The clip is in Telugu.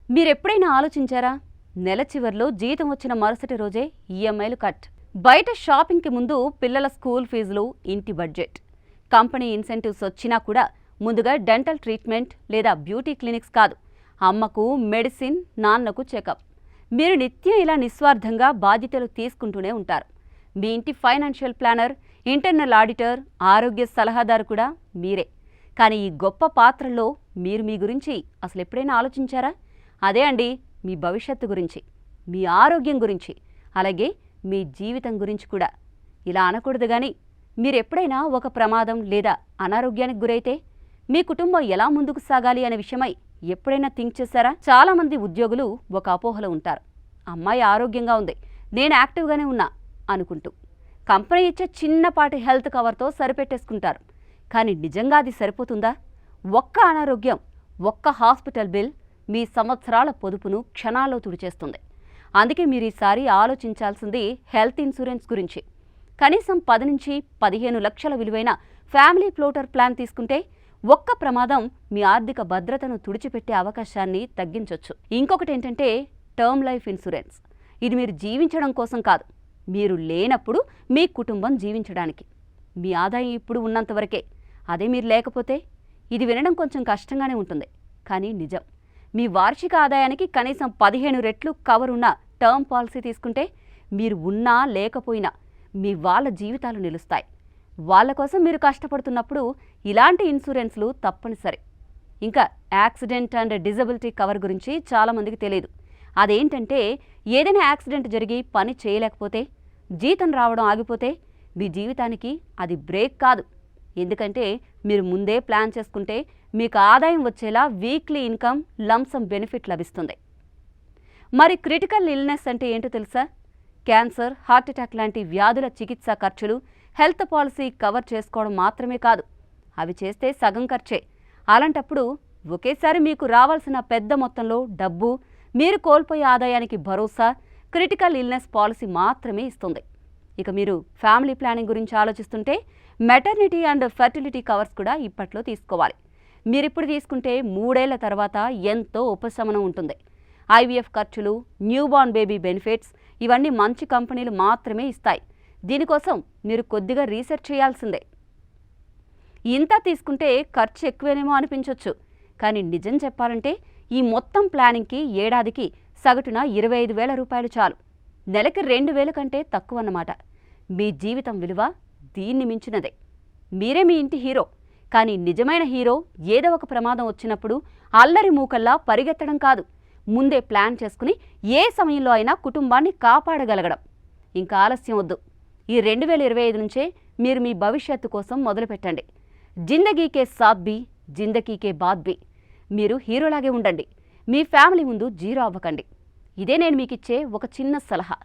మీరెప్పుడైనా ఆలోచించారా? నెల చివర్లో జీతం వచ్చిన మరుసటి రోజే ఈఎంఐలు కట్. బయట షాపింగ్కి ముందు పిల్లల స్కూల్ ఫీజులు, ఇంటి బడ్జెట్. కంపెనీ ఇన్సెంటివ్స్ వచ్చినా కూడా ముందుగా డెంటల్ ట్రీట్మెంట్ లేదా బ్యూటీ క్లినిక్స్ కాదు, అమ్మకు మెడిసిన్, నాన్నకు చెకప్. మీరు నిత్యం ఇలా నిస్వార్థంగా బాధ్యతలు తీసుకుంటూనే ఉంటారు. మీ ఇంటి ఫైనాన్షియల్ ప్లానర్, ఇంటర్నల్ ఆడిటర్, ఆరోగ్య సలహాదారు కూడా మీరే. కానీ ఈ గొప్ప పాత్రలో మీరు మీ గురించి అసలు ఎప్పుడైనా ఆలోచించారా? అదే అండి, మీ భవిష్యత్తు గురించి, మీ ఆరోగ్యం గురించి, అలాగే మీ జీవితం గురించి కూడా. ఇలా అనకూడదు కానీ మీరు ఎప్పుడైనా ఒక ప్రమాదం లేదా అనారోగ్యానికి గురైతే మీ కుటుంబం ఎలా ముందుకు సాగాలి అనే విషయమై ఎప్పుడైనా థింక్ చేశారా? చాలామంది ఉద్యోగులు ఒక అపోహలో ఉంటారు. అమ్మాయి ఆరోగ్యంగా ఉంది, నేను యాక్టివ్గానే ఉన్నా అనుకుంటూ కంపెనీ ఇచ్చే చిన్నపాటి హెల్త్ కవర్తో సరిపెట్టేసుకుంటారు. కానీ నిజంగా అది సరిపోతుందా? ఒక్క అనారోగ్యం, ఒక్క హాస్పిటల్ బిల్ మీ సంవత్సరాల పొదుపును క్షణాల్లో తుడిచేస్తుంది. అందుకే మీరు ఈసారి ఆలోచించాల్సింది హెల్త్ ఇన్సూరెన్స్ గురించి. కనీసం 10 నుంచి 15 లక్షల విలువైన ఫ్యామిలీ ఫ్లోటర్ ప్లాన్ తీసుకుంటే ఒక్క ప్రమాదం మీ ఆర్థిక భద్రతను తుడిచిపెట్టే అవకాశాన్ని తగ్గించవచ్చు. ఇంకొకటి ఏంటంటే టర్మ్ లైఫ్ ఇన్సూరెన్స్. ఇది మీరు జీవించడం కోసం కాదు, మీరు లేనప్పుడు మీ కుటుంబం జీవించడానికి. మీ ఆదాయం ఇప్పుడు ఉన్నంతవరకే. అదే మీరు లేకపోతే? ఇది వినడం కొంచెం కష్టంగానే ఉంటుంది, కానీ నిజం. మీ వార్షిక ఆదాయానికి కనీసం 15 రెట్లు కవర్ ఉన్న టర్మ్ పాలసీ తీసుకుంటే మీరు ఉన్నా లేకపోయినా మీ వాళ్ళ జీవితాలు నిలుస్తాయి. వాళ్ళ కోసం మీరు కష్టపడుతున్నప్పుడు ఇలాంటి ఇన్సూరెన్స్లు తప్పనిసరి. ఇంకా యాక్సిడెంట్ అండ్ డిజబిలిటీ కవర్ గురించి చాలామందికి తెలియదు. అదేంటంటే ఏదైనా యాక్సిడెంట్ జరిగి పని చేయలేకపోతే, జీతం రావడం ఆగిపోతే మీ జీవితానికి అది బ్రేక్ కాదు. ఎందుకంటే మీరు ముందే ప్లాన్ చేసుకుంటే మీకు ఆదాయం వచ్చేలా వీక్లీ ఇన్కమ్ లంసమ్ బెనిఫిట్ లభిస్తుంది. మరి క్రిటికల్ ఇల్నెస్ అంటే ఏంటో తెలుసా? క్యాన్సర్, హార్ట్ అటాక్ లాంటి వ్యాధుల చికిత్సా ఖర్చులు హెల్త్ పాలసీ కవర్ చేసుకోవడం మాత్రమే కాదు, అవి చేస్తే సగం ఖర్చే. అలాంటప్పుడు ఒకేసారి మీకు రావాల్సిన పెద్ద మొత్తంలో డబ్బు, మీరు కోల్పోయే ఆదాయానికి భరోసా క్రిటికల్ ఇల్నెస్ పాలసీ మాత్రమే ఇస్తుంది. ఇక మీరు ఫ్యామిలీ ప్లానింగ్ గురించి ఆలోచిస్తుంటే మెటర్నిటీ అండ్ ఫెర్టిలిటీ కవర్స్ కూడా ఇప్పట్లో తీసుకోవాలి. మీరిప్పుడు తీసుకుంటే 3 ఏళ్ల తర్వాత ఎంతో ఉపశమనం ఉంటుంది. ఐవీఎఫ్ ఖర్చులు, న్యూబార్న్ బేబీ బెనిఫిట్స్ ఇవన్నీ మంచి కంపెనీలు మాత్రమే ఇస్తాయి. దీనికోసం మీరు కొద్దిగా రీసెర్చ్ చేయాల్సిందే. ఇంత తీసుకుంటే ఖర్చు ఎక్కువేనేమో అనిపించవచ్చు, కానీ నిజం చెప్పాలంటే ఈ మొత్తం ప్లానింగ్కి ఏడాదికి సగటున 25,000 రూపాయలు చాలు. నెలకి 2,000 కంటే తక్కువ అన్నమాట. మీ జీవితం విలువ దీన్ని మించినదే. మీరే మీ ఇంటి హీరో. కానీ నిజమైన హీరో ఏదో ఒక ప్రమాదం వచ్చినప్పుడు అల్లరి మూకల్లా పరిగెత్తడం కాదు, ముందే ప్లాన్ చేసుకుని ఏ సమయంలో అయినా కుటుంబాన్ని కాపాడగలగడం. ఇంకా ఆలస్యం వద్దు. ఈ 2025 నుంచే మీరు మీ భవిష్యత్తు కోసం మొదలుపెట్టండి. జిందగీకే సాత్ భీ, జిందగీకే బాత్ భీ. మీరు హీరోలాగే ఉండండి, మీ ఫ్యామిలీ ముందు జీరో అవ్వకండి. ఇదే నేను మీకిచ్చే ఒక చిన్న సలహా.